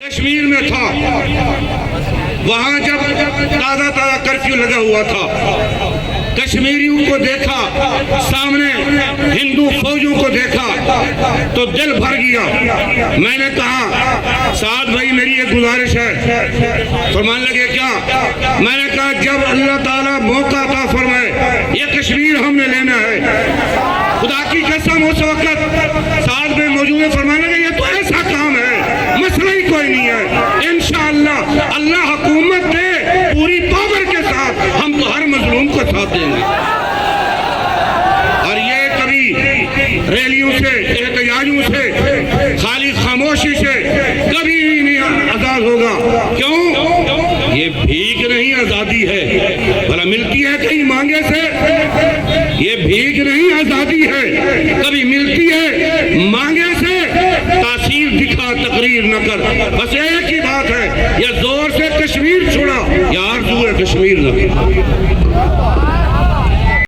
کشمیر میں تھا، وہاں جب تازہ کرفیو لگا ہوا تھا، کشمیریوں کو دیکھا، سامنے ہندو فوجوں کو دیکھا تو دل بھر گیا۔ میں نے کہا سعد بھائی میری ایک گزارش ہے۔ فرمانے لگے کیا؟ میں نے کہا جب اللہ تعالیٰ موقع عطا فرمائے یہ کشمیر ہم نے لینا ہے، خدا کی قسم اس وقت سعد میں موجود ہے، فرمانے لگے یہ تو ایسا کام ہے مسئلہ ہی کوئی نہیں ہے، انشاءاللہ اللہ حکومت دے پوری پاور کے ساتھ ہم تو ہر مظلوم کو ساتھ دیں گے۔ اور یہ کبھی ریلیوں سے، احتجاجوں سے، خالی خاموشی سے کبھی نہیں آزاد ہوگا۔ کیوں؟ یہ بھیک نہیں آزادی ہے، بھلا ملتی ہے کہیں مانگے سے؟ یہ بھیک نہیں آزادی ہے، کبھی ملتی ہے مانگے سے؟ تاثیر دکھا تقریر نہ کر، بس ایک ہی بات ہے، یا زور سے کشمیر چھوڑا یا آرزو ہے کشمیر نہ۔